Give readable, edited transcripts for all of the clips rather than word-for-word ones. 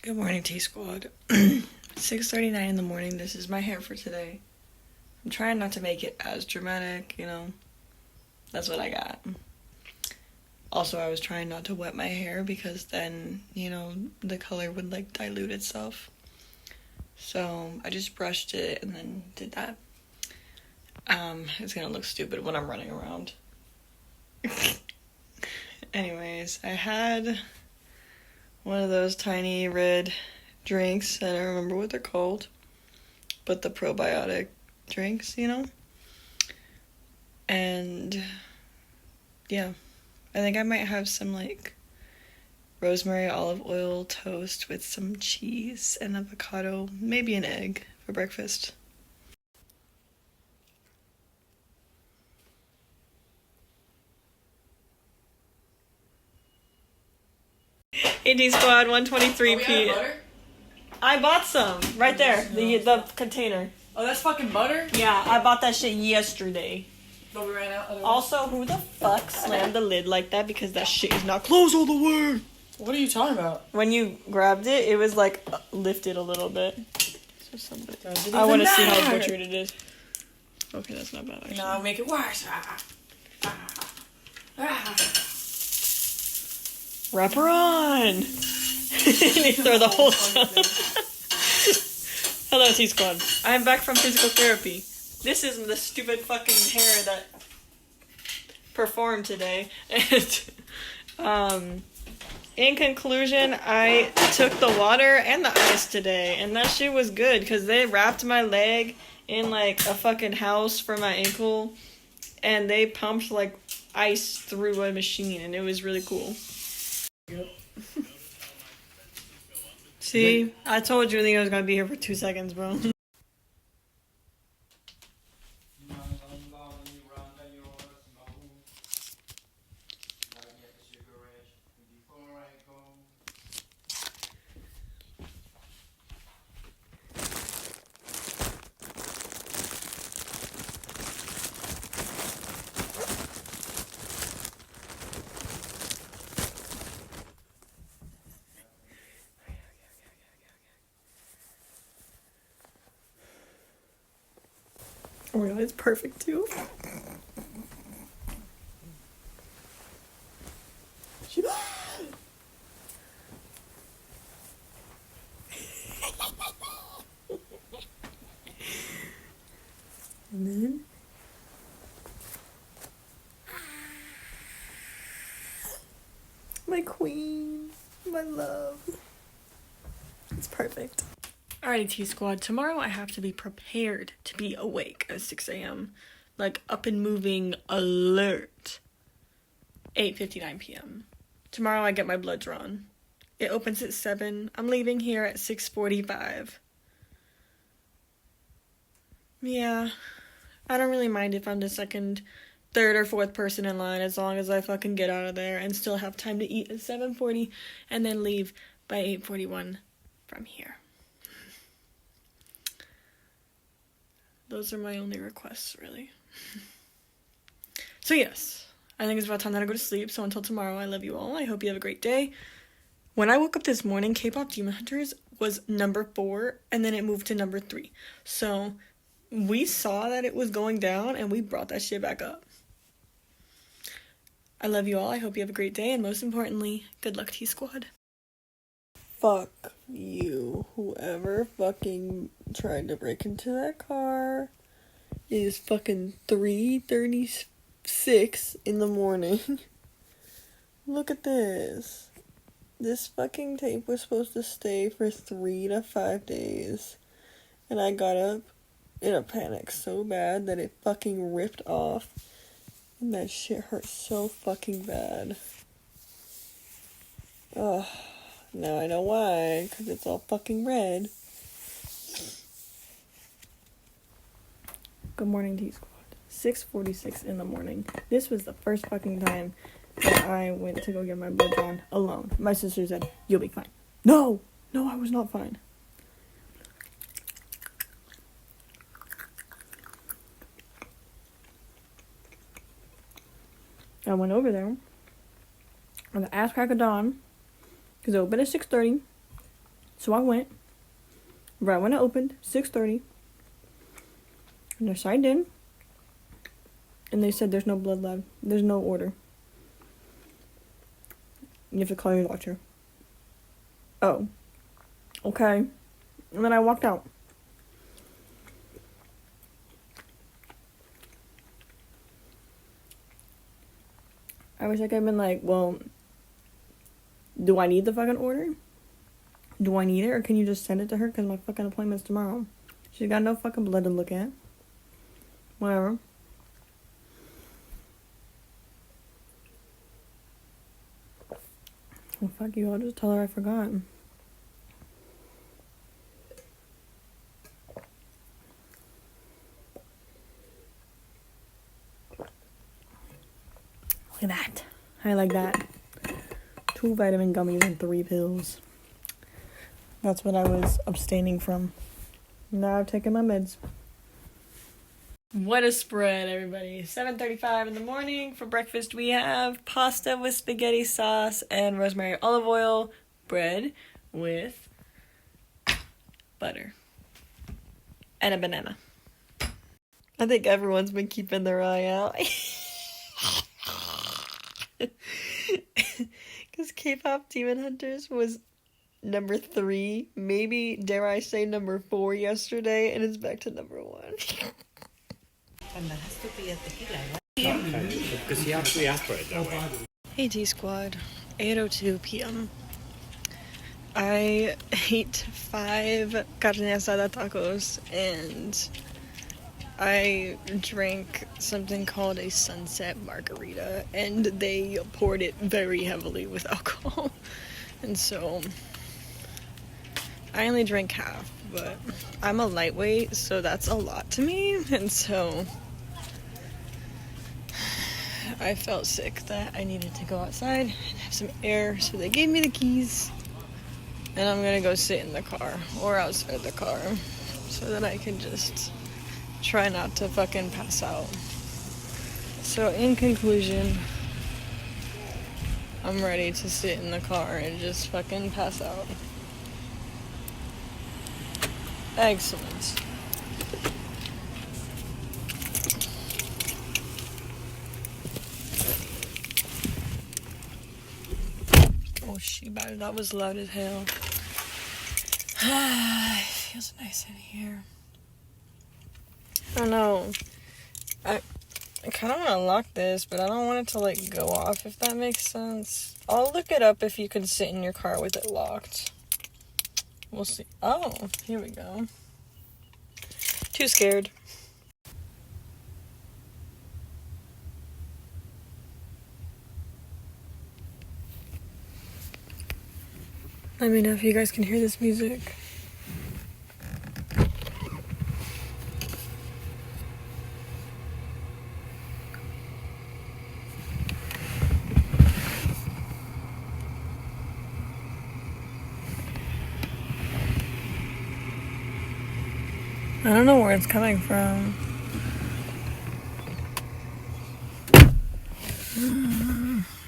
Good morning, T-Squad. 6:39 in the morning. This is my hair for today. I'm trying not to make it as dramatic, That's what I got. Also, I was trying not to wet my hair because then, the color would, dilute itself. So, I just brushed it and then did that. It's gonna look stupid when I'm running around. Anyways, I had one of those tiny red drinks. I don't remember what they're called, but the probiotic drinks, And yeah, I think I might have some rosemary olive oil toast with some cheese and avocado, maybe an egg for breakfast. AD Squad 123 P. I bought some right there. The container. Oh, that's fucking butter? Yeah, I bought that shit yesterday. But we ran out. Also, who the fuck slammed the lid like that? Because that shit is not closed all the way. What are you talking about? When you grabbed it, it was lifted a little bit. So somebody. I want to see how butchered it is. Okay, that's not bad actually. No, make it worse. Wrap her on. And you throw the whole stuff. Hello, T-Squad. I'm back from physical therapy. This isn't the stupid fucking hair that performed today. And, in conclusion, I took the water and the ice today, and that shit was good, because they wrapped my leg in, a fucking house for my ankle, and they pumped, ice through a machine, and it was really cool. Yep. See? I told you I was gonna be here for 2 seconds, bro. Oh my god, it's perfect too. And then my queen, my love. It's perfect. Alrighty, T-Squad. Tomorrow I have to be prepared to be awake at 6 a.m. Up and moving, alert. 8:59 p.m. Tomorrow I get my blood drawn. It opens at 7. I'm leaving here at 6:45. Yeah. I don't really mind if I'm the second, third, or fourth person in line, as long as I fucking get out of there and still have time to eat at 7:40 and then leave by 8:41 from here. Those are my only requests, really. So yes, I think it's about time that I go to sleep. So until tomorrow, I love you all. I hope you have a great day. When I woke up this morning, K-pop Demon Hunters was number 4, and then it moved to number 3. So we saw that it was going down, and we brought that shit back up. I love you all. I hope you have a great day, and most importantly, good luck, T-Squad. Fuck you. Whoever fucking tried to break into that car. It is fucking 3:36 in the morning. Look at this. This fucking tape was supposed to stay for 3 to 5 days. And I got up in a panic so bad that it fucking ripped off. And that shit hurt so fucking bad. Ugh. Now I know why, because it's all fucking red. Good morning, T-Squad. 6:46 in the morning. This was the first fucking time that I went to go get my blood drawn alone. My sister said, "You'll be fine." No, I was not fine. I went over there on the ass crack of dawn, because it opened at 6:30. So I went. Right when it opened, 6:30. And I signed in. And they said there's no blood lab. There's no order. You have to call your doctor. Oh. Okay. And then I walked out. I wish I could have been like, well, do I need the fucking order? Do I need it, or can you just send it to her? Because my fucking appointment's tomorrow. She's got no fucking blood to look at. Whatever. Well, fuck you. I'll just tell her I forgot. Look at that. I like that. 2 vitamin gummies and 3 pills. That's what I was abstaining from. Now I've taken my meds. What a spread, everybody. 7:35 in the morning. For breakfast, we have pasta with spaghetti sauce and rosemary olive oil, bread with butter, and a banana. I think everyone's been keeping their eye out. Because K-pop Demon Hunters was number 3, maybe, dare I say, number 4 yesterday, and it's back to number 1. Because he actually asked for it that way. Hey T-Squad, 8:02 p.m. I ate 5 carne asada tacos, and I drank something called a sunset margarita, and they poured it very heavily with alcohol. And so I only drank half, but I'm a lightweight, so that's a lot to me. And so I felt sick that I needed to go outside and have some air, so they gave me the keys. And I'm gonna go sit in the car or outside the car so that I can just try not to fucking pass out. So in conclusion, I'm ready to sit in the car and just fucking pass out. Excellent. Oh shit, that was loud as hell. It feels nice in here. I don't know. I kind of want to lock this, but I don't want it to, like, go off, if that makes sense. I'll look it up if you can sit in your car with it locked. We'll see. Oh, here we go. Too scared. Let me know if you guys can hear this music. I don't know where it's coming from.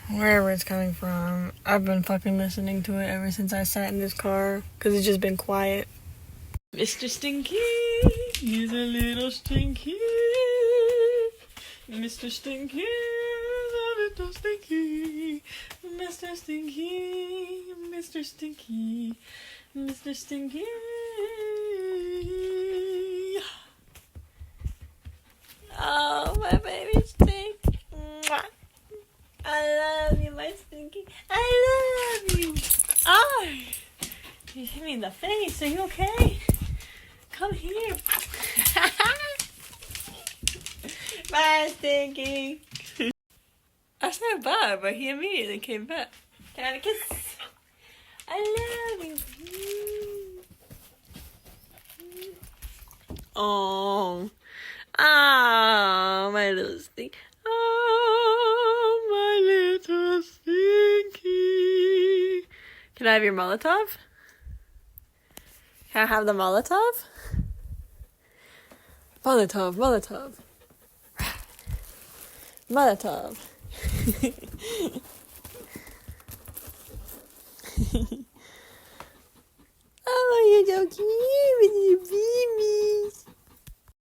Wherever it's coming from. I've been fucking listening to it ever since I sat in this car, because it's just been quiet. Mr. Stinky, he's a little stinky. Mr. Stinky, a little stinky. Mr. Stinky, Mr. Stinky, Mr. Stinky. Oh, my baby stink. Mwah. I love you, my Stinky. I love you. Oh, you hit me in the face. Are you okay? Come here. Bye, Stinky. I said bye, but he immediately came back. Can I have a kiss? I love you. Oh. Oh, my little Stinky. Oh, my little Stinky. Can I have your Molotov? Can I have the Molotov? Molotov, Molotov. Molotov. so cute with your babies.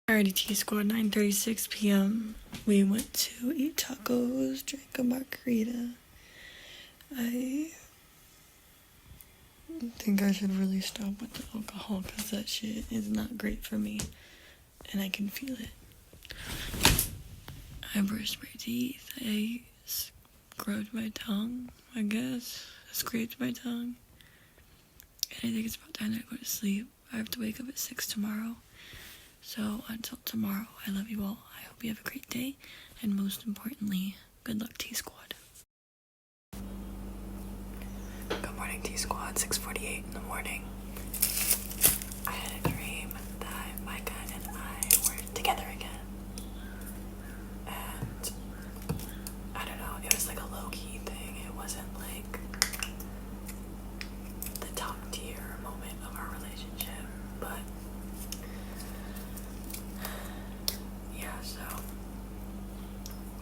Alrighty, T Squad, 9:36 p.m. We went to eat tacos, drink a margarita. I think I should really stop with the alcohol because that shit is not great for me. And I can feel it. I brushed my teeth. I scrubbed my tongue, I guess. I scraped my tongue. And I think it's about time to go to sleep. I have to wake up at 6 tomorrow. So until tomorrow, I love you all. I hope you have a great day. And most importantly, good luck, T-Squad. Good morning, T-Squad. 6:48 in the morning. I had a dream that Micah and I were together again. And I don't know, it was like a low-key thing. It wasn't like the top tier moment of our relationship, but yeah, so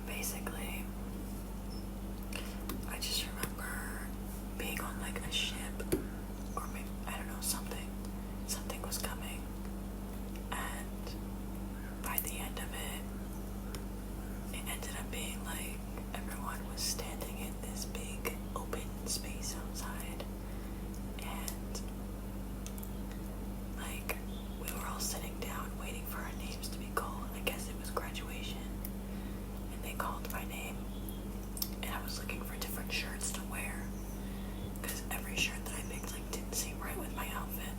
basically I just remember being on like a ship, or maybe, I don't know, something was coming, and by the end of it ended up being like everyone was standing in this big open space outside, and like we were all sitting down waiting for our names to be called. I guess it was graduation, and they called my name, and I was looking for different shirts to wear because every shirt that I picked like didn't seem right with my outfit.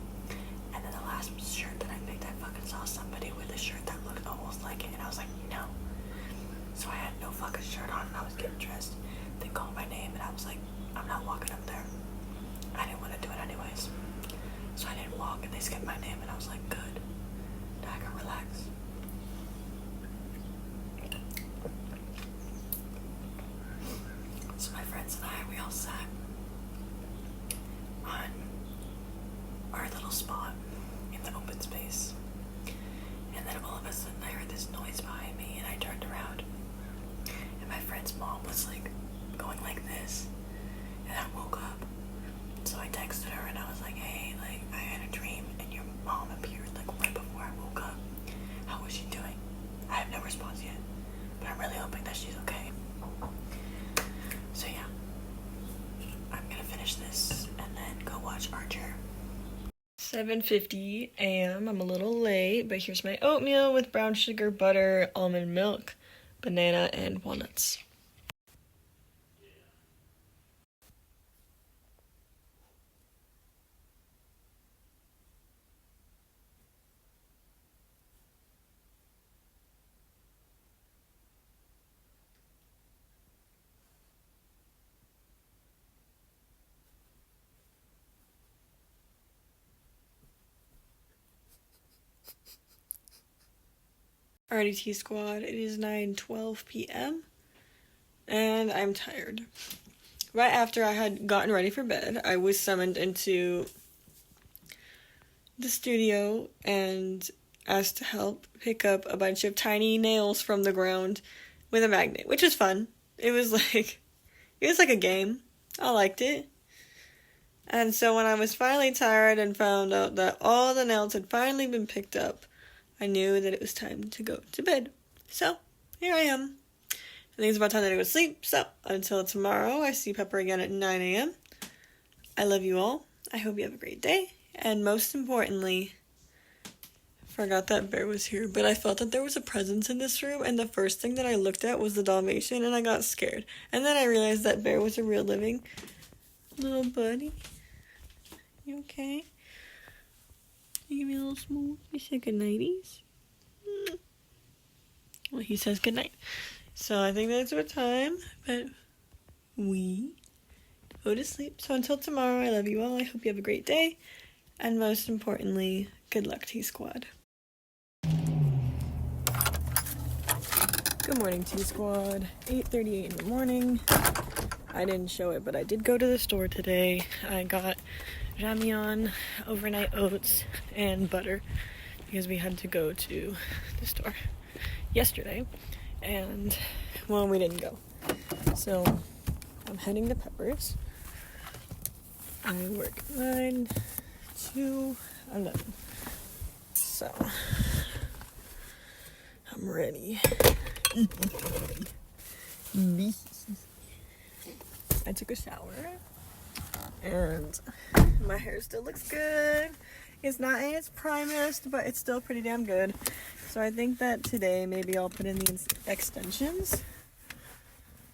And then the last shirt that I picked, I fucking saw somebody with a shirt that looked almost like it, and I was like, no. So I had no fucking shirt on, and I was getting dressed. They called my name, and I was like, I'm not walking up there. I didn't want to do it anyways. So I didn't walk, and they skipped my name, and I was like, good. Now I can relax. So my friends and I, we all sat on our little spot in the open space. And then all of a sudden I heard this noise behind me, and I turned around. And my friend's mom was like going like this. And I woke up. So I texted her and I was like, hey, like I had a dream and your mom appeared like right before I woke up. How was she doing? I have no response yet, but I'm really hoping that she's okay. So yeah, I'm gonna finish this and then go watch Archer. 7:50 a.m. I'm a little late, but here's my oatmeal with brown sugar, butter, almond milk, banana, and walnuts. Alrighty, T-Squad, it is 9:12 p.m. and I'm tired. Right after I had gotten ready for bed, I was summoned into the studio and asked to help pick up a bunch of tiny nails from the ground with a magnet, which was fun. It was like a game. I liked it. And so when I was finally tired and found out that all the nails had finally been picked up, I knew that it was time to go to bed. So, here I am. I think it's about time that I go to sleep. So, until tomorrow, I see Pepper again at 9 a.m. I love you all. I hope you have a great day. And most importantly, forgot that Bear was here, but I felt that there was a presence in this room, and the first thing that I looked at was the Dalmatian, and I got scared. And then I realized that Bear was a real living little buddy. You okay? You give me a little smooth. You say goodnighties. Well, he says goodnight. So I think that's our time, but we go to sleep. So until tomorrow, I love you all. I hope you have a great day. And most importantly, good luck, T-Squad. Good morning, T-Squad. 8:38 in the morning. I didn't show it, but I did go to the store today. I got ramyeon, overnight oats, and butter because we had to go to the store yesterday, and well, we didn't go. So I'm heading to Pepper's. I work 9 to I'm done. So, I'm ready. I took a shower, and my hair still looks good. It's not in its primest, but it's still pretty damn good. So I think that today maybe I'll put in the extensions,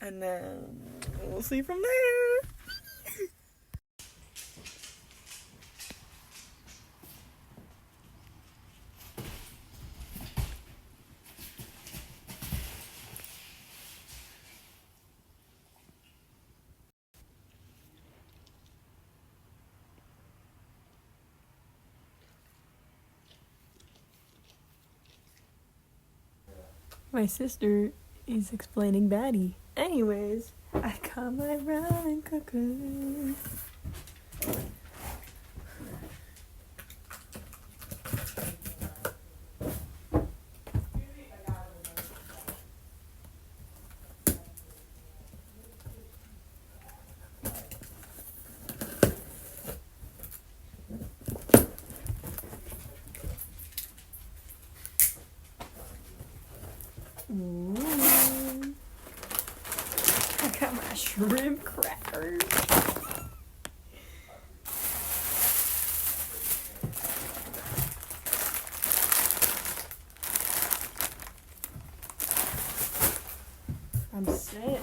and then we'll see from there. My sister is explaining Batty. Anyways, I got my ramen cooker. Ooh. I got my shrimp crackers. I'm sick.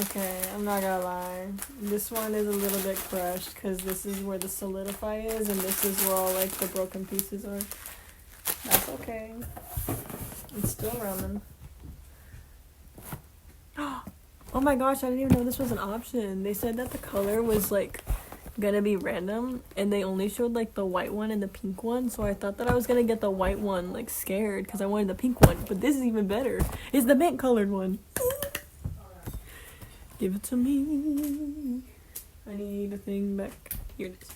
Okay, I'm not gonna lie. This one is a little bit crushed because this is where the solidify is, and this is where all like the broken pieces are. That's okay. It's still ramen. Oh my gosh, I didn't even know this was an option. They said that the color was like gonna be random, and they only showed like the white one and the pink one, so I thought that I was gonna get the white one like scared because I wanted the pink one, but this is even better. It's the mint colored one. Give it to me. I need a thing back. Here it is.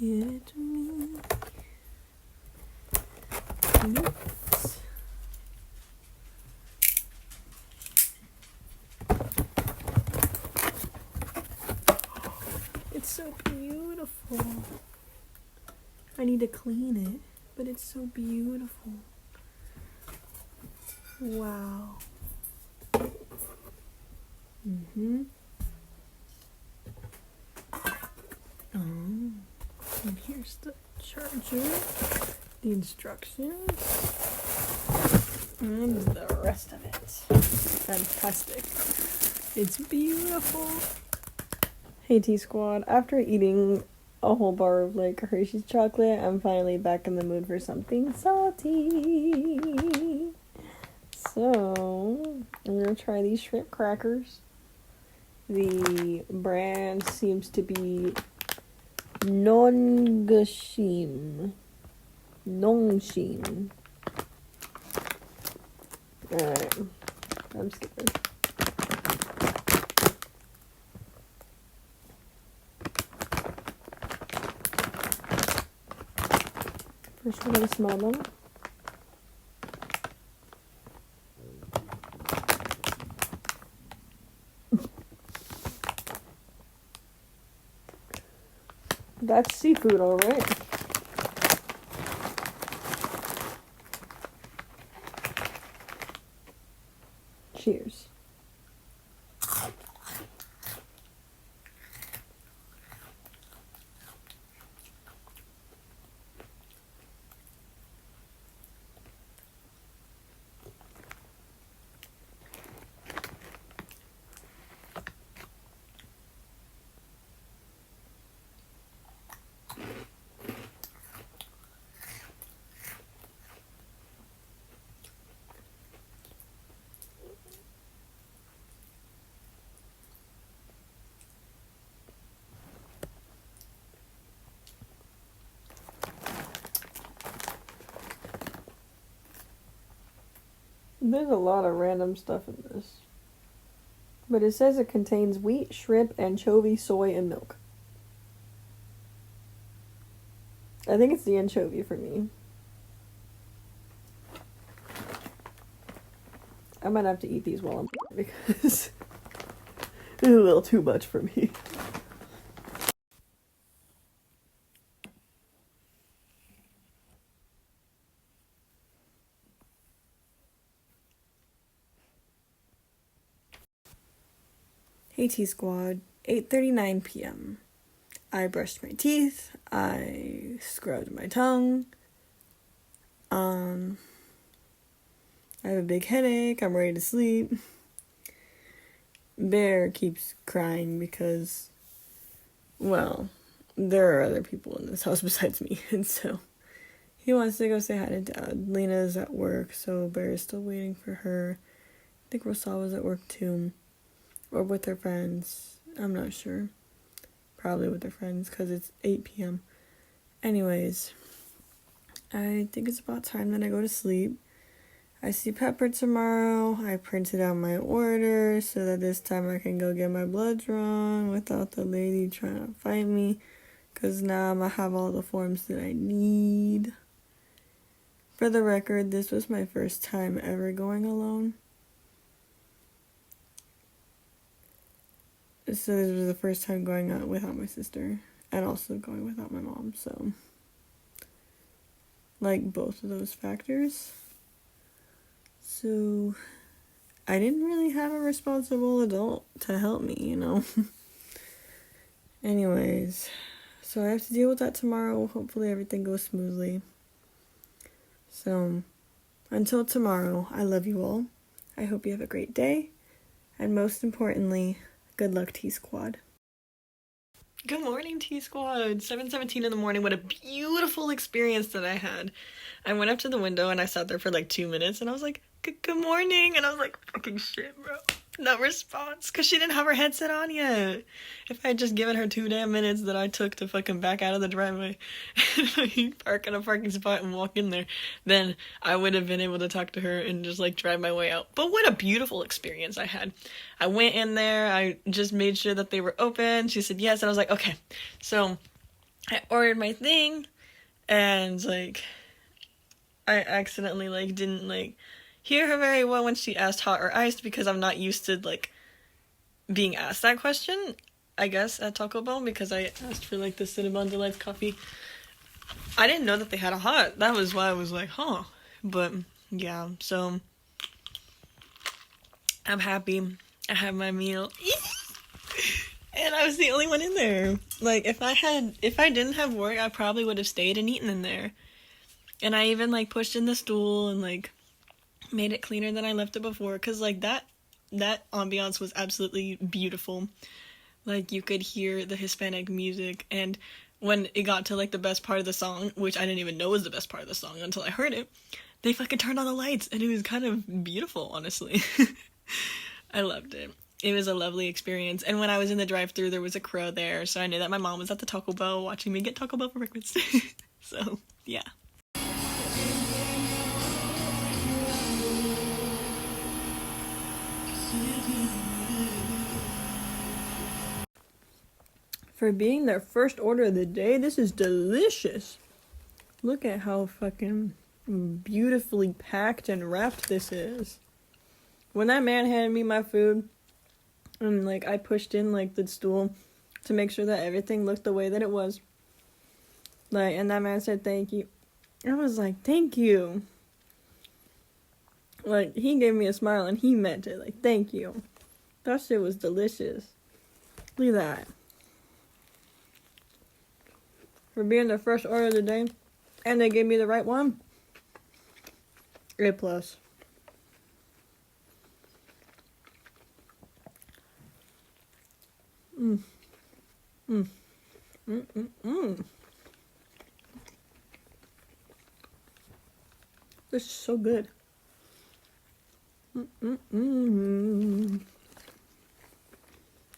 Give it to me. Oops. It's so beautiful. I need to clean it, but it's so beautiful. Wow. Mm-hmm. Oh. And here's the charger, the instructions, and the rest of it. Fantastic. It's beautiful. Hey T-Squad, after eating a whole bar of like Hershey's chocolate, I'm finally back in the mood for something salty. So, I'm gonna try these shrimp crackers. The brand seems to be Nongshim. Alright. I'm skipping. First we're gonna smell them. That's seafood, alright. Cheers. There's a lot of random stuff in this. But it says it contains wheat, shrimp, anchovy, soy, and milk. I think it's the anchovy for me. I might have to eat these while I'm because It's a little too much for me. Hey T Squad, 8:39 p.m. I brushed my teeth, I scrubbed my tongue, I have a big headache, I'm ready to sleep. Bear keeps crying because, well, there are other people in this house besides me, and so he wants to go say hi to Dad. Lena's at work, so Bear is still waiting for her. I think Rosalba's at work too, or with her friends, I'm not sure. Probably with their friends, because it's 8 p.m. Anyways, I think it's about time that I go to sleep. I see Pepper tomorrow. I printed out my order so that this time I can go get my blood drawn without the lady trying to fight me, because now I'm going to have all the forms that I need. For the record, this was my first time ever going alone. So this was the first time going out without my sister, and also going without my mom, so, like, both of those factors. So, I didn't really have a responsible adult to help me, you know. Anyways, so I have to deal with that tomorrow. Hopefully everything goes smoothly. So, until tomorrow, I love you all. I hope you have a great day, and most importantly, good luck, T-Squad. Good morning, T-Squad. 7:17 in the morning. What a beautiful experience that I had. I went up to the window and I sat there for like 2 minutes and I was like, good morning. And I was like, fucking shit, bro. No response. Because she didn't have her headset on yet. If I had just given her 2 damn minutes that I took to fucking back out of the driveway and park in a parking spot and walk in there, then I would have been able to talk to her and just like drive my way out. But what a beautiful experience I had. I went in there. I just made sure that they were open. She said yes. And I was like, okay. So I ordered my thing and like I accidentally like didn't like hear her very well when she asked hot or iced, because I'm not used to like being asked that question, I guess, at Taco Bell, because I asked for like the Cinnabon Delights coffee. I didn't know that they had a hot. That was why I was like, huh. But yeah, so I'm happy. I had my meal. And I was the only one in there. Like, if I didn't have work, I probably would have stayed and eaten in there. And I even like pushed in the stool and like made it cleaner than I left it before, because like that ambiance was absolutely beautiful. Like, you could hear the Hispanic music, and when it got to like the best part of the song, which I didn't even know was the best part of the song until I heard it, they fucking turned on the lights, and it was kind of beautiful, honestly. I loved it. It was a lovely experience. And when I was in the drive-thru, there was a crow there, so I knew that my mom was at the Taco Bell watching me get Taco Bell for breakfast. So yeah. For being their first order of the day, this is delicious. Look at how fucking beautifully packed and wrapped this is. When that man handed me my food, and like I pushed in like the stool to make sure that everything looked the way that it was, like, and that man said thank you, I was like, thank you. Like, he gave me a smile and he meant it. Like, thank you. That shit was delicious. Look at that. For being the first order of the day, and they gave me the right one. A plus. This is so good.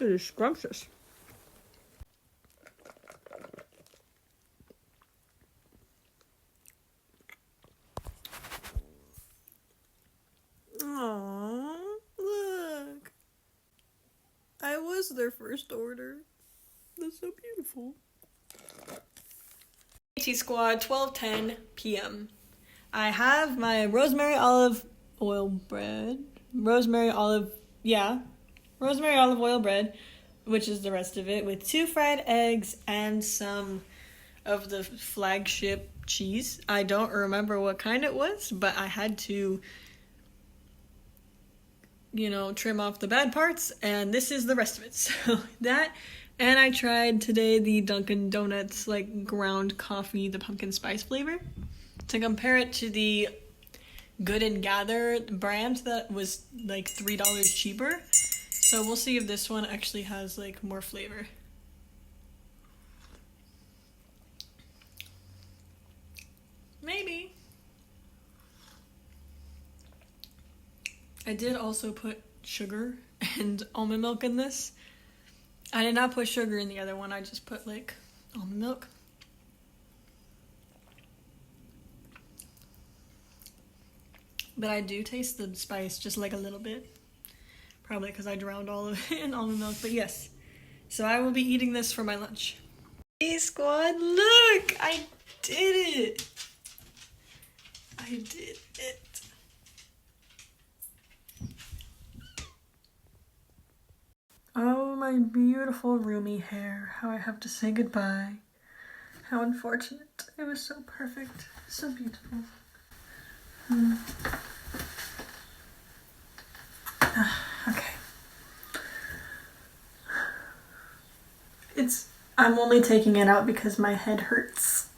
It is scrumptious. Aww, look. I was their first order. That's so beautiful. T-Squad, 12:10 p.m. I have my rosemary olive oil bread. Rosemary olive, yeah. rosemary olive oil bread, which is the rest of it, with 2 fried eggs and some of the flagship cheese. I don't remember what kind it was, but I had to, you know, trim off the bad parts, and this is the rest of it. So that, and I tried today the Dunkin' Donuts, like, ground coffee, the pumpkin spice flavor, to compare it to the Good and Gather brand that was like $3 cheaper. So we'll see if this one actually has like more flavor. Maybe. I did also put sugar and almond milk in this. I did not put sugar in the other one, I just put like almond milk. But I do taste the spice just like a little bit. Probably because I drowned all of it in almond milk, but yes. So I will be eating this for my lunch. Hey squad, look! I did it! I did it. Oh, my beautiful roomy hair. How I have to say goodbye. How unfortunate. It was so perfect. So beautiful. Okay. I'm only taking it out because my head hurts.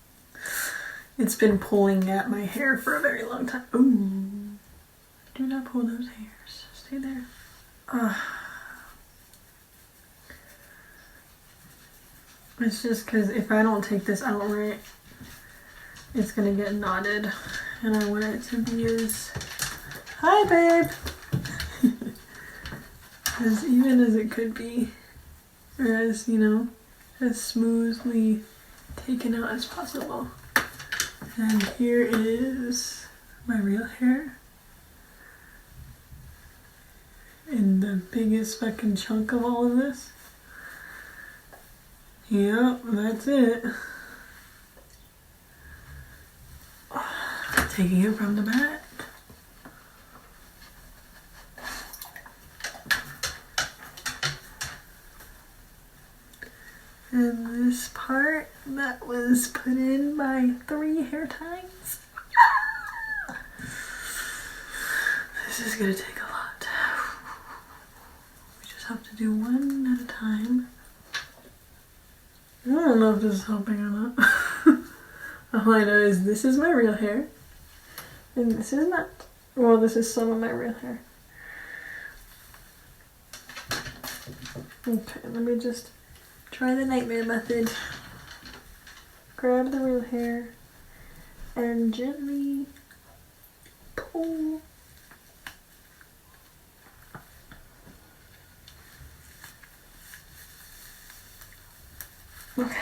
It's been pulling at my hair for a very long time. Ooh. Do not pull those hairs. Stay there. It's just because if I don't take this out right, it's gonna get knotted. And I want it to be as... Hi, babe! As even as it could be. Or as, you know, as smoothly taken out as possible. And here is my real hair. And the biggest fucking chunk of all of this. Yep, that's it. Taking it from the back. And this part that was put in by 3 hair ties. This is gonna take a lot. We just have to do one at a time. I don't know if this is helping or not. All I know is this is my real hair. And this is not. Well, this is some of my real hair. Okay, let me just try the nightmare method. Grab the real hair and gently pull. Okay.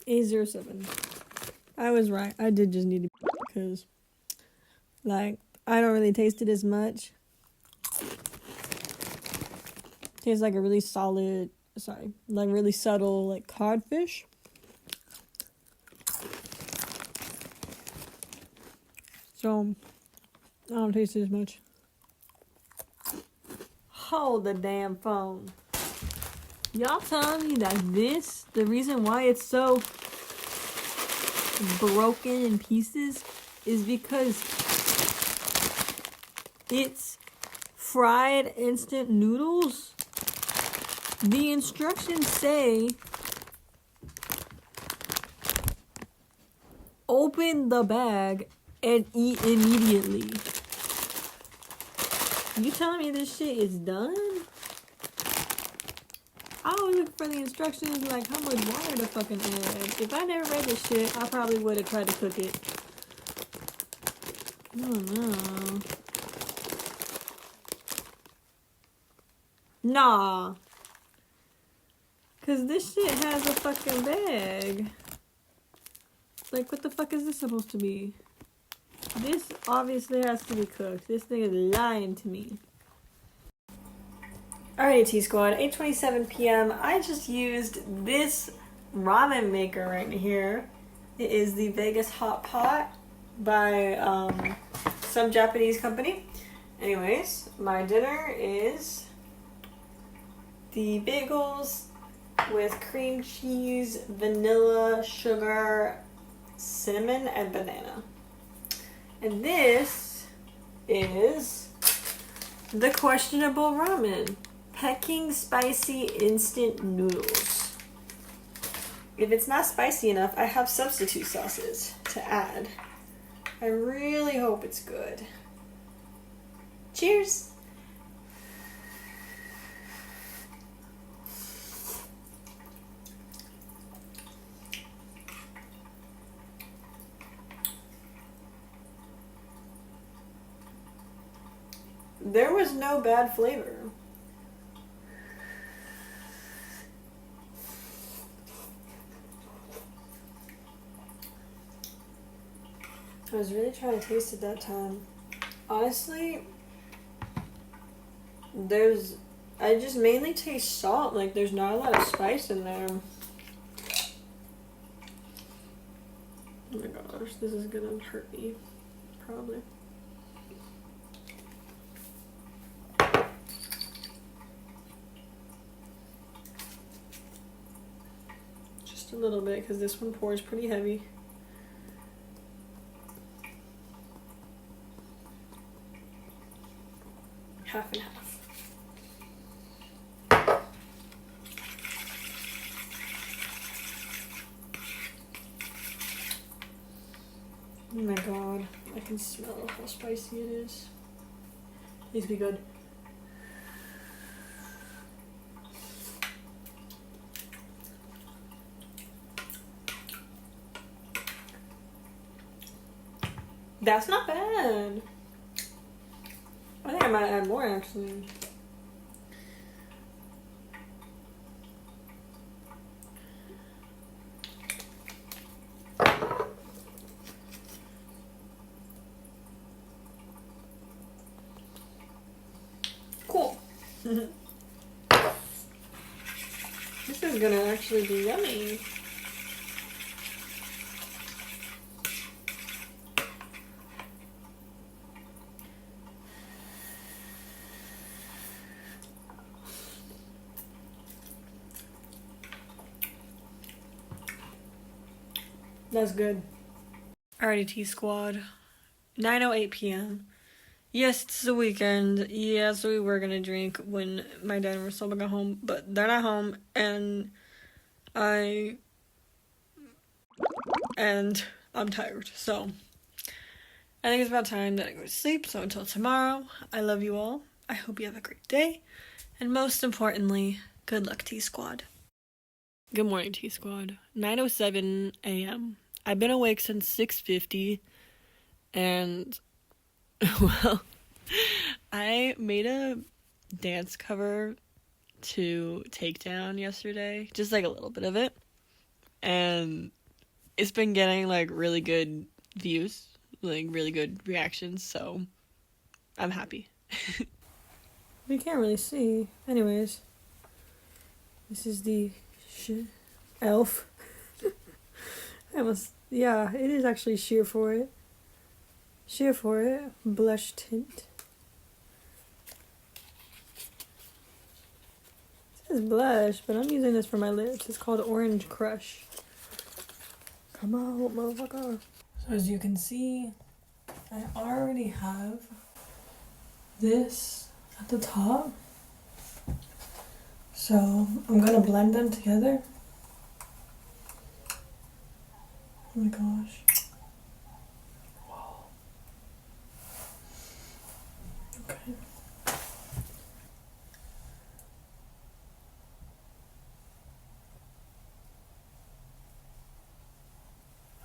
A07. I was right. I did just need to, because, like, I don't really taste it as much. Tastes like a really solid, like really subtle, like codfish. So, I don't taste it as much. Hold the damn phone. Y'all telling me that this, the reason why it's so broken in pieces is because it's fried instant noodles? The instructions say open the bag and eat immediately. You telling me this shit is done? I was looking for the instructions, like how much water to fucking add. If I never read this shit, I probably would have tried to cook it. I don't know. Nah. Cause this shit has a fucking bag. Like, what the fuck is this supposed to be? This obviously has to be cooked. This thing is lying to me. Alrighty, T Squad, 8:27 p.m. I just used this ramen maker right here. It is the Vegas Hot Pot by some Japanese company. Anyways, my dinner is the bagels with cream cheese, vanilla, sugar, cinnamon, and banana. And this is the questionable ramen. Peking spicy instant noodles. If it's not spicy enough, I have substitute sauces to add. I really hope it's good. Cheers! There was no bad flavor. I was really trying to taste it that time. Honestly, I just mainly taste salt. Like, there's not a lot of spice in there. Oh my gosh, this is gonna hurt me. Probably. Just a little bit, because this one pours pretty heavy. Half and half. Oh my god, I can smell how spicy it is. Needs to be good. That's not bad. I think I might add more actually. Cool. This is gonna actually be yummy. That's good. Alrighty, T Squad. 9:08 p.m. Yes, it's the weekend. Yes, we were gonna drink when my dad and Rosalba got home, but they're not home, and I'm tired. So I think it's about time that I go to sleep. So until tomorrow, I love you all. I hope you have a great day, and most importantly, good luck, T Squad. Good morning, T Squad. 9:07 a.m. I've been awake since 6:50, and, well, I made a dance cover to Takedown yesterday, just, like, a little bit of it, and it's been getting, like, really good views, like, really good reactions, so I'm happy. You can't really see. Anyways, this is the elf. Yeah, it is actually sheer for it. Sheer for it. Blush tint. It says blush, but I'm using this for my lips. It's called Orange Crush. Come on, motherfucker. So as you can see, I already have this at the top. So I'm gonna blend them together. Oh my gosh. Whoa. Okay.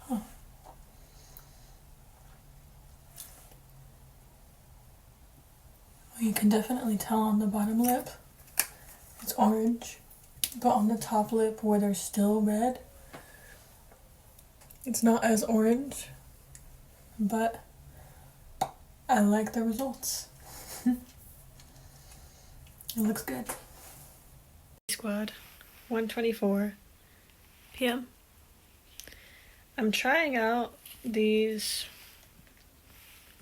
Huh. Well, you can definitely tell on the bottom lip it's orange, but on the top lip where they're still red, it's not as orange, but I like the results. It looks good. Squad, 1:24 p.m. I'm trying out these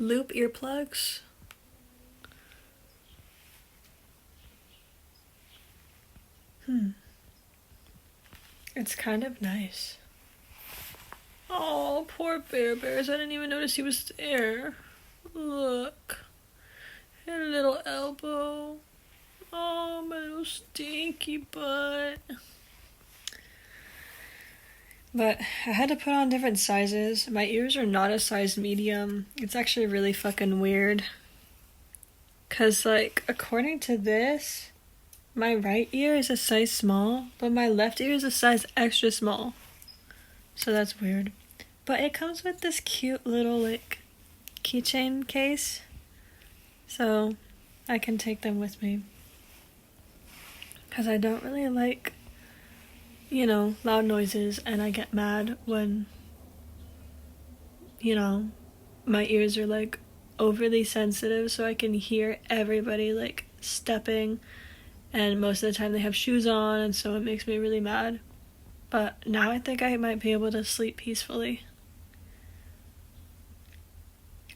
loop earplugs. It's kind of nice. Oh, poor Bears. I didn't even notice he was there. Look. His little elbow. Oh, my little stinky butt. But I had to put on different sizes. My ears are not a size medium. It's actually really fucking weird. 'Cause, like, according to this, my right ear is a size small, but my left ear is a size extra small. So that's weird. But it comes with this cute little, like, keychain case. So I can take them with me. 'Cause I don't really like, you know, loud noises, and I get mad when, you know, my ears are, like, overly sensitive, so I can hear everybody, like, stepping, and most of the time they have shoes on, and so it makes me really mad. But now I think I might be able to sleep peacefully.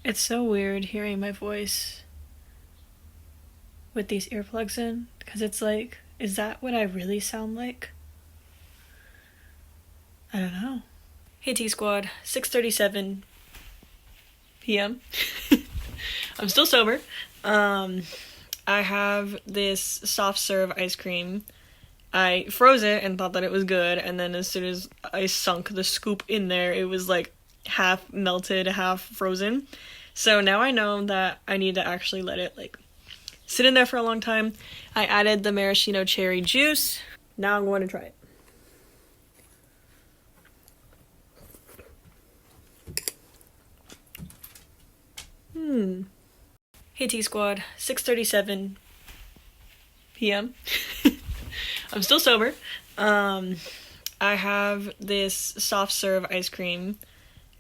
It's so weird hearing my voice with these earplugs in, because it's like, is that what I really sound like? I don't know. Hey T-Squad, 6:37 p.m. I'm still sober. I have this soft serve ice cream. I froze it and thought that it was good, and then as soon as I sunk the scoop in there, it was like half melted, half frozen. So now I know that I need to actually let it like sit in there for a long time. I added the maraschino cherry juice. Now I'm going to try it. Hey T-Squad, 6:37 p.m. I'm still sober. I have this soft serve ice cream.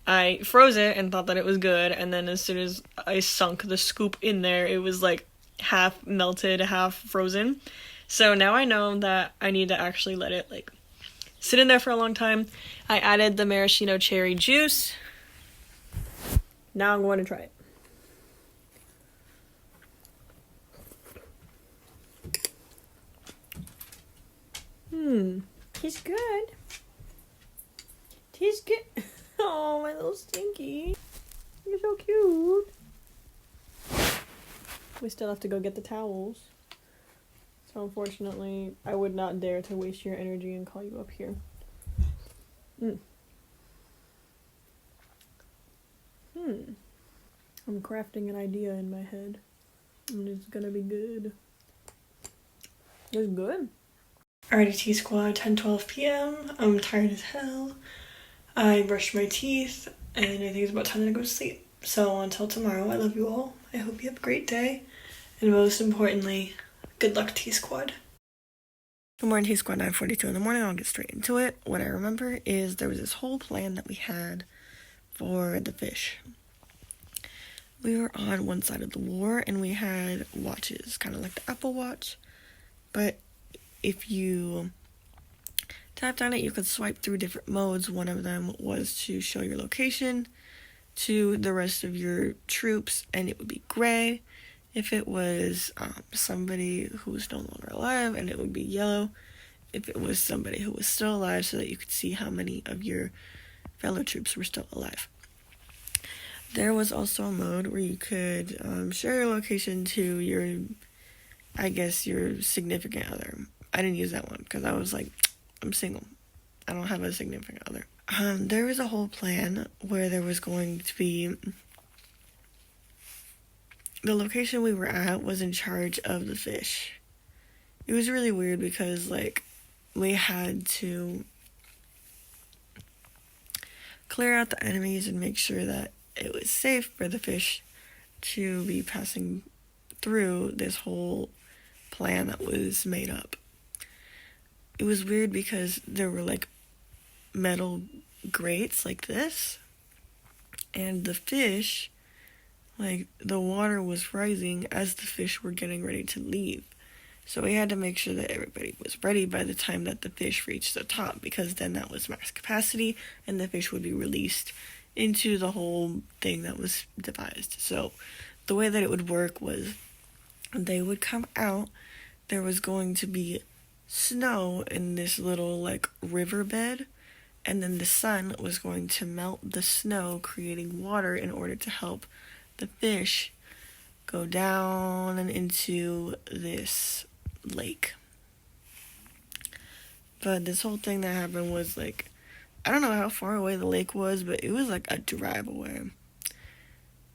I froze it and thought that it was good, and then as soon as I sunk the scoop in there, it was like half melted, half frozen. So now I know that I need to actually let it like sit in there for a long time. I added the maraschino cherry juice. Now I'm going to try it. Tastes good. Tastes good. Oh, my little stinky. You're so cute. We still have to go get the towels. So unfortunately, I would not dare to waste your energy and call you up here. I'm crafting an idea in my head. And it's gonna be good. It's good. Alrighty, T-Squad, 10:12 p.m. I'm tired as hell. I brushed my teeth, and I think it's about time to go to sleep. So until tomorrow, I love you all. I hope you have a great day. And most importantly, good luck, T-Squad. Good morning, T-Squad, 9:42 in the morning. I'll get straight into it. What I remember is there was this whole plan that we had for the fish. We were on one side of the war, and we had watches, kind of like the Apple Watch. But if you tapped on it, you could swipe through different modes. One of them was to show your location to the rest of your troops, and it would be gray. If it was somebody who was no longer alive, and it would be yellow. If it was somebody who was still alive, so that you could see how many of your fellow troops were still alive. There was also a mode where you could share your location to your, I guess, your significant other. I didn't use that one because I was like, I'm single. I don't have a significant other. There was a whole plan where there was going to be, the location we were at was in charge of the fish. It was really weird because, like, we had to clear out the enemies and make sure that it was safe for the fish to be passing through this whole plan that was made up. It was weird because there were like metal grates like this, and the fish, like the water was rising as the fish were getting ready to leave. So we had to make sure that everybody was ready by the time that the fish reached the top, because then that was max capacity and the fish would be released into the whole thing that was devised. So the way that it would work was they would come out, there was going to be snow in this little like riverbed, and then the sun was going to melt the snow, creating water in order to help the fish go down and into this lake. But this whole thing that happened was like, I don't know how far away the lake was, but it was like a drive away.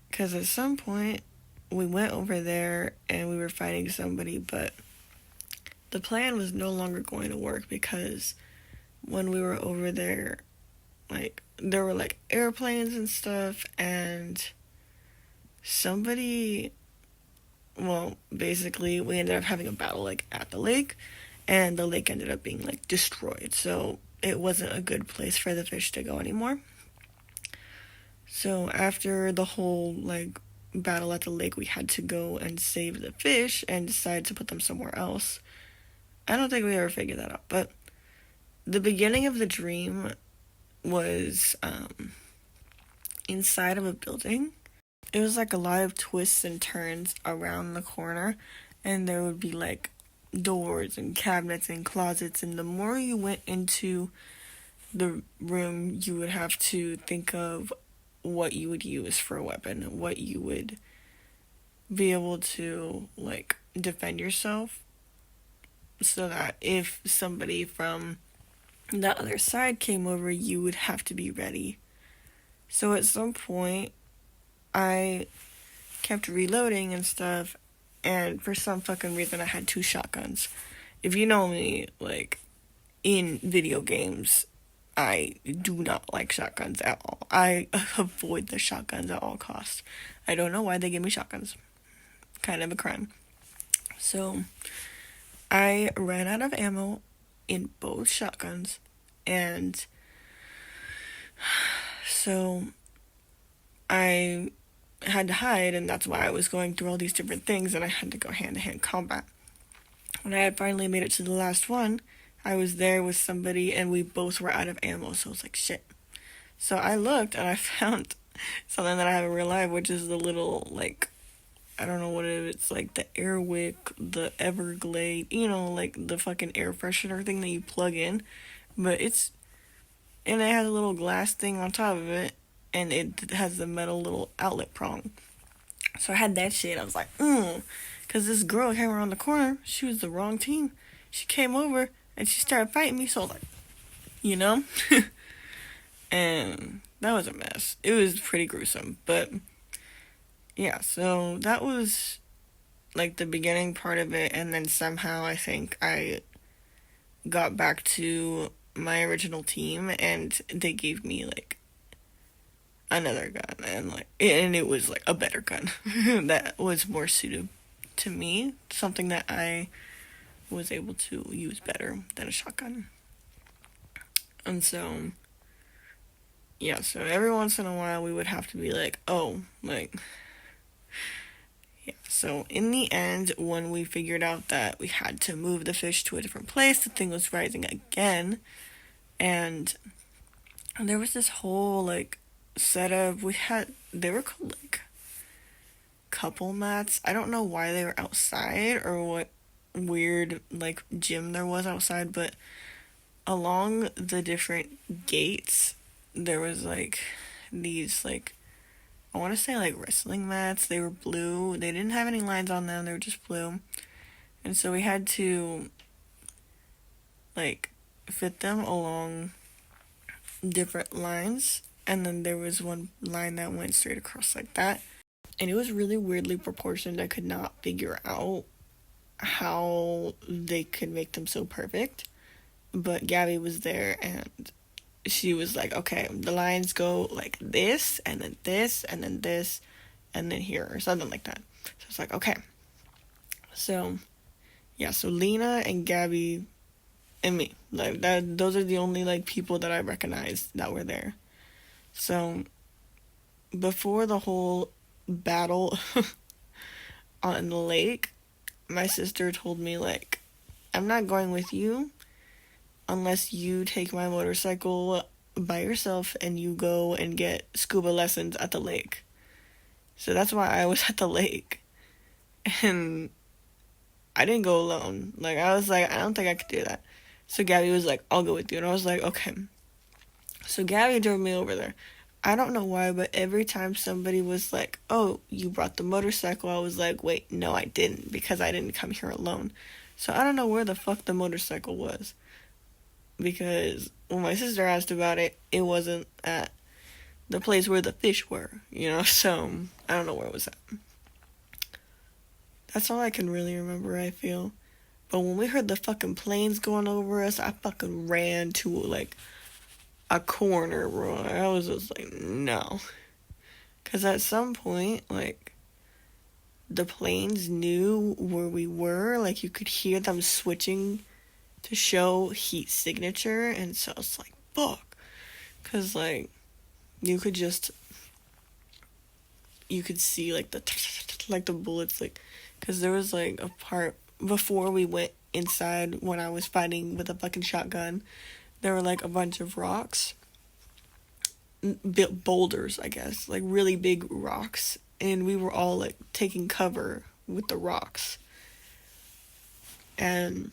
Because at some point, we went over there and we were fighting somebody, but the plan was no longer going to work, because when we were over there, like, there were like airplanes and stuff, and somebody, well, basically we ended up having a battle like at the lake, and the lake ended up being like destroyed, so it wasn't a good place for the fish to go anymore. So after the whole like battle at the lake, we had to go and save the fish and decide to put them somewhere else. I don't think we ever figured that out, but the beginning of the dream was inside of a building. It was like a lot of twists and turns around the corner, and there would be like doors and cabinets and closets, and the more you went into the room, you would have to think of what you would use for a weapon, what you would be able to like defend yourself, so that if somebody from the other side came over, you would have to be ready. So at some point, I kept reloading and stuff, and for some fucking reason I had 2 shotguns. If you know me, like, in video games, I do not like shotguns at all. I avoid the shotguns at all costs. I don't know why they give me shotguns. Kind of a crime. So, I ran out of ammo in both shotguns, and so I had to hide, and that's why I was going through all these different things, and I had to go hand-to-hand combat. When I had finally made it to the last one, I was there with somebody, and we both were out of ammo, so I was like, shit. So I looked, and I found something that I have in real life, which is the little, like, I don't know what it is, it's like the Airwick, the Everglade, you know, like the fucking air freshener thing that you plug in, but and it has a little glass thing on top of it, and it has the metal little outlet prong. So I had that shit. I was like, because this girl came around the corner. She was the wrong team. She came over, and she started fighting me, so I was like, you know? And that was a mess. It was pretty gruesome, but yeah, so that was like the beginning part of it, and then somehow I think I got back to my original team, and they gave me like another gun, and it was like a better gun that was more suited to me, something that I was able to use better than a shotgun. And so yeah, so every once in a while we would have to be like, oh, like, yeah. So in the end, when we figured out that we had to move the fish to a different place, the thing was rising again, and there was this whole like setup. They were called like couple mats. I don't know why they were outside or what weird like gym there was outside, but along the different gates there was like these like, I want to say like wrestling mats. They were blue. They didn't have any lines on them. They were just blue. And so we had to like fit them along different lines. And then there was one line that went straight across like that. And it was really weirdly proportioned. I could not figure out how they could make them so perfect. But Gabby was there, and she was like, okay, the lines go like this, and then this, and then this, and then here, or something like that. So it's like, okay. So, yeah, so Lena and Gabby and me, like, those are the only, like, people that I recognized that were there. So, before the whole battle on the lake, my sister told me, like, I'm not going with you unless you take my motorcycle by yourself and you go and get scuba lessons at the lake. So that's why I was at the lake. And I didn't go alone. Like, I was like, I don't think I could do that. So Gabby was like, I'll go with you. And I was like, okay. So Gabby drove me over there. I don't know why, but every time somebody was like, oh, you brought the motorcycle, I was like, wait, no, I didn't, because I didn't come here alone. So I don't know where the fuck the motorcycle was. Because when my sister asked about it, it wasn't at the place where the fish were, you know? So I don't know where it was at. That's all I can really remember, I feel. But when we heard the fucking planes going over us, I fucking ran to, like, a corner, bro. I was just like, no. Because at some point, like, the planes knew where we were. Like, you could hear them switching to show heat signature. And so I was like, fuck. Because, like, you could see, like, the bullets, like, because there was, like, a part before we went inside when I was fighting with a fucking shotgun. There were, like, a bunch of rocks. Boulders, I guess. Like, really big rocks. And we were all, like, taking cover with the rocks. And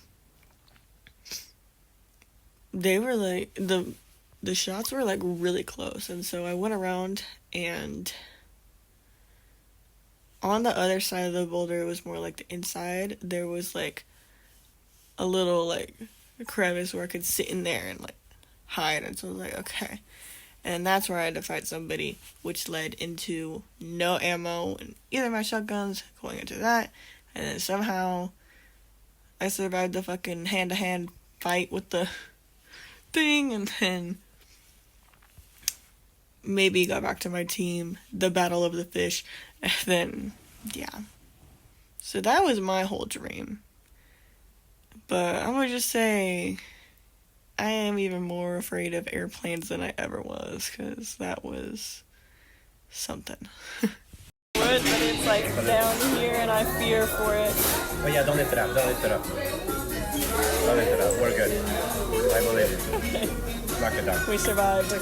they were, like, the shots were, like, really close. And so I went around, and on the other side of the boulder, it was more like the inside. There was, like, a little, like, crevice where I could sit in there and, like, hide. And so I was like, okay. And that's where I had to fight somebody, which led into no ammo in either of my shotguns, going into that. And then somehow I survived the fucking hand-to-hand fight with the thing, and then maybe got back to my team, the battle of the fish, and then, yeah. So that was my whole dream. But I'm gonna just say, I am even more afraid of airplanes than I ever was, because that was something. But it's like down here and I fear for it. Oh yeah, don't lift it up, don't lift it up. Don't lift it up, we're good. I believe you. Okay. Knock it down. We survived.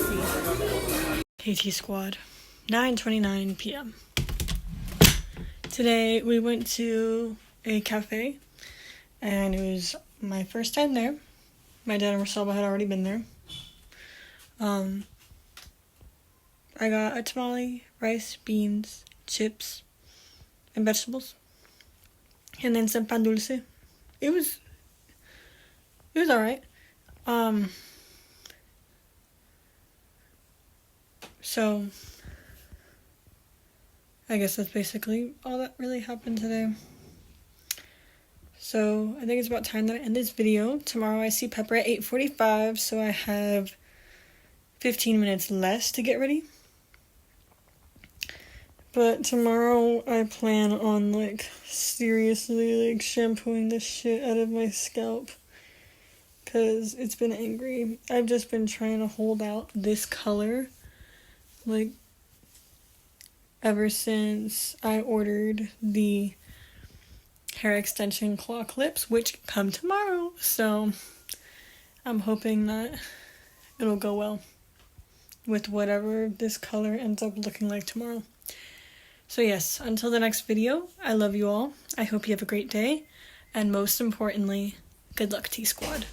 KT Squad, 9:29 p.m. Today we went to a cafe, and it was my first time there. My dad and Rosalba had already been there. I got a tamale, rice, beans, chips, and vegetables. And then some pan dulce. It was alright. So I guess that's basically all that really happened today. So I think it's about time that I end this video. Tomorrow I see Pepper at 8:45, so I have 15 minutes less to get ready. But tomorrow I plan on, like, seriously, like, shampooing the shit out of my scalp. Because it's been angry. I've just been trying to hold out this color, like, ever since I ordered the hair extension claw clips, which come tomorrow. So I'm hoping that it'll go well with whatever this color ends up looking like tomorrow. So yes, until the next video, I love you all. I hope you have a great day. And most importantly, good luck, T-Squad.